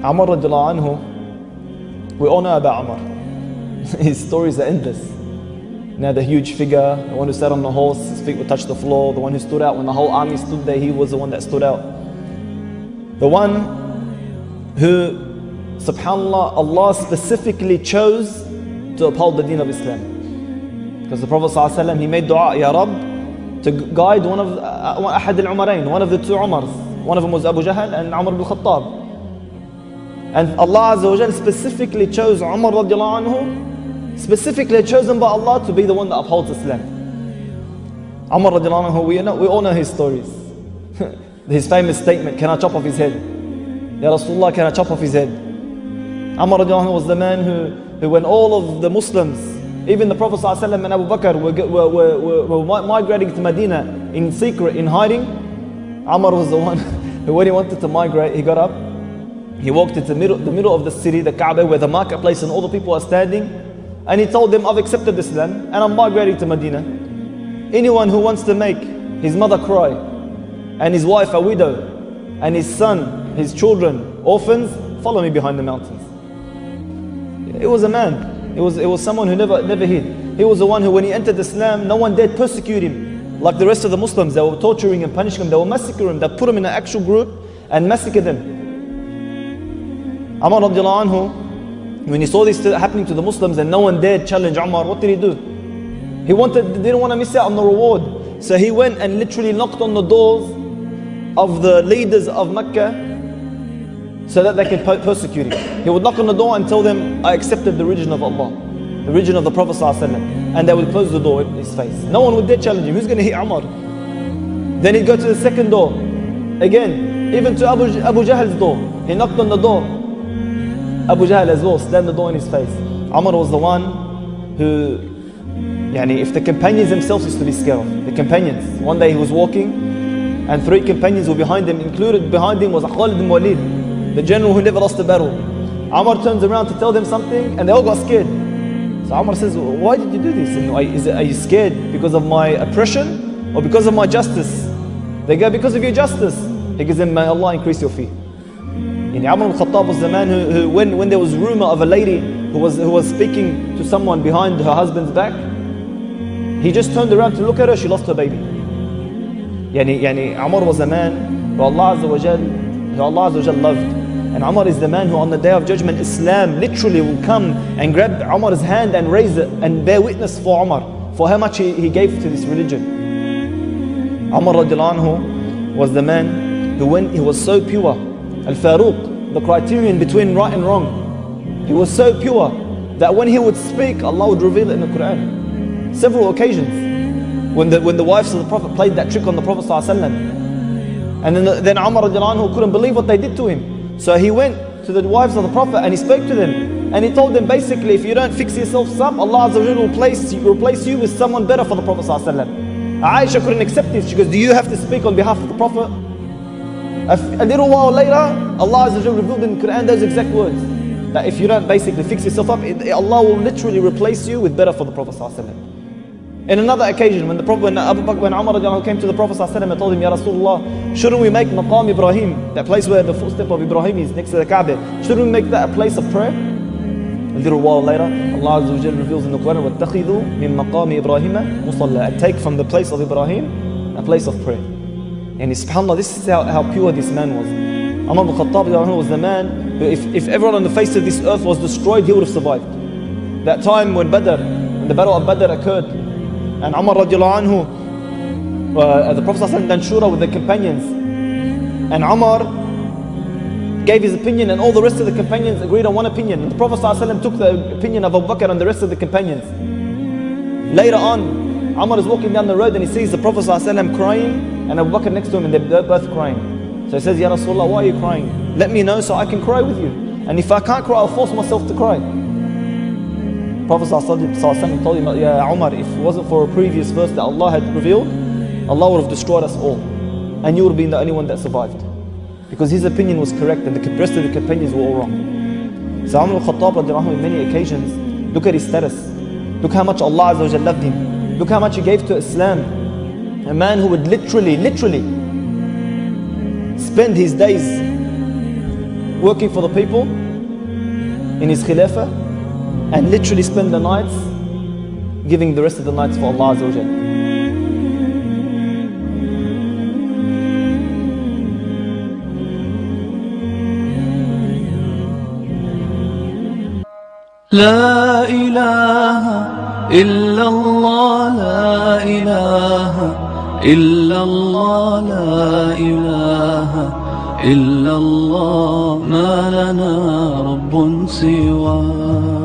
Umar radiallahu anhu, we all know about Umar. His stories are endless. Now the huge figure, the one who sat on the horse, his feet would touch the floor, the one who stood out when the whole army stood there, he was the one that stood out. The one who, subhanAllah, Allah specifically chose to uphold the deen of Islam. Because the Prophet ﷺ, he made dua, Ya Rabb, to guide one of Ahad al-Umarain, one of the two Umars. One of them was Abu Jahl and Umar Ibn Al Khattab. And Allah Azza wa Jal specifically chose Umar radiallahu anhu, specifically chosen by Allah to be the one that upholds Islam. Umar radiallahu anhu, we all know his stories. His famous statement, can I chop off his head? Ya Rasulullah, can I chop off his head? Umar radiallahu anhu was the man who when all of the Muslims, even the Prophet ﷺ and Abu Bakr were migrating to Medina in secret, in hiding, Umar was the one who, when he wanted to migrate, he got up, he walked into the middle of the city, the Kaaba, where the marketplace and all the people are standing, and he told them, I've accepted Islam and I'm migrating to Medina. Anyone who wants to make his mother cry and his wife a widow and his son, his children, orphans, follow me behind the mountains. It was a man. It was someone who never hid. He was the one who, when he entered Islam, no one dared persecute him. Like the rest of the Muslims, they were torturing him, punishing him, they were massacring him, they put him in an actual group and massacred them. Umar radiallahu anhu, when he saw this happening to the Muslims and no one dared challenge Umar, what did he do? He didn't want to miss out on the reward. So he went and literally knocked on the doors of the leaders of Mecca so that they could persecute him. He would knock on the door and tell them, I accepted the religion of Allah, the religion of the Prophet ﷺ, and they would close the door in his face. No one would dare challenge him. Who's going to hit Umar? Then he'd go to the second door. Again, even to Abu Jahl's door. He knocked on the door. Abu Jahl as well slammed the door in his face. Umar was the one who, if the companions themselves used to be scared. The companions. One day he was walking and 3 companions were behind him. Included behind him was Khalid ibn Walid, the general who never lost a battle. Umar turns around to tell them something and they all got scared. So Umar says, why did you do this? Are you scared because of my oppression or because of my justice? They go, because of your justice. He gives them, may Allah increase your fee. Umar Ibn Al Khattab was the man who when there was rumor of a lady who was speaking to someone behind her husband's back, he just turned around to look at her, she lost her baby. Umar was a man who Allah Azza wa Jal loved. And Umar is the man who on the day of judgment, Islam literally will come and grab Umar's hand and raise it and bear witness for Umar, for how much he gave to this religion. Umar radiallahu anhu was the man who, when he was so pure, Al-Faruq, the criterion between right and wrong, he was so pure that when he would speak, Allah would reveal it in the Quran. Several occasions when the wives of the Prophet played that trick on the Prophet ﷺ. And then Umar radiallahu anhu couldn't believe what they did to him. So he went to the wives of the Prophet and he spoke to them. And he told them, basically, if you don't fix yourselves up, Allah Azza wa Jalla will replace you with someone better for the Prophet ﷺ. Aisha couldn't accept this. She goes, do you have to speak on behalf of the Prophet? A little while later, Allah Azza wa Jalla revealed in the Quran those exact words. That if you don't basically fix yourself up, Allah will literally replace you with better for the Prophet ﷺ. In another occasion, when Umar came to the Prophet ﷺ and told him, Ya Rasulullah, shouldn't we make Maqam Ibrahim, that place where the footstep of Ibrahim is next to the Kaaba, shouldn't we make that a place of prayer? A little while later, Allah Azza wa Jalla reveals in the Quran, وَاتَّخِذُوا مِن مَقَامِ إِبْرَاهِيمَ مُصَلَّى, and take from the place of Ibrahim a place of prayer. And subhanAllah, this is how pure this man was. Umar Ibn Khattab was the man who, if everyone on the face of this earth was destroyed, he would have survived. That time when the battle of Badr occurred, and Umar radiallahu anhu, the Prophet ﷺ done shura with the companions, and Umar gave his opinion and all the rest of the companions agreed on one opinion. And the Prophet ﷺ took the opinion of Abu Bakr and the rest of the companions. Later on, Umar is walking down the road and he sees the Prophet ﷺ crying and Abu Bakr next to him, and they're both crying. So he says, Ya Rasulullah, why are you crying? Let me know so I can cry with you. And if I can't cry, I'll force myself to cry. Prophet ﷺ told him, Ya Umar, if it wasn't for a previous verse that Allah had revealed, Allah would have destroyed us all. And you would have been the only one that survived. Because his opinion was correct and the rest of the companions were all wrong. So Umar Ibn Khattab, on many occasions, look at his status. Look how much Allah Azza wa Jalla loved him. Look how much he gave to Islam. A man who would literally spend his days working for the people in his khilafah and literally spend the nights giving the rest of the nights for Allah Azza wa Jal. لا إله إلا الله لا إله إلا الله لا إله إلا الله ما لنا رب سواه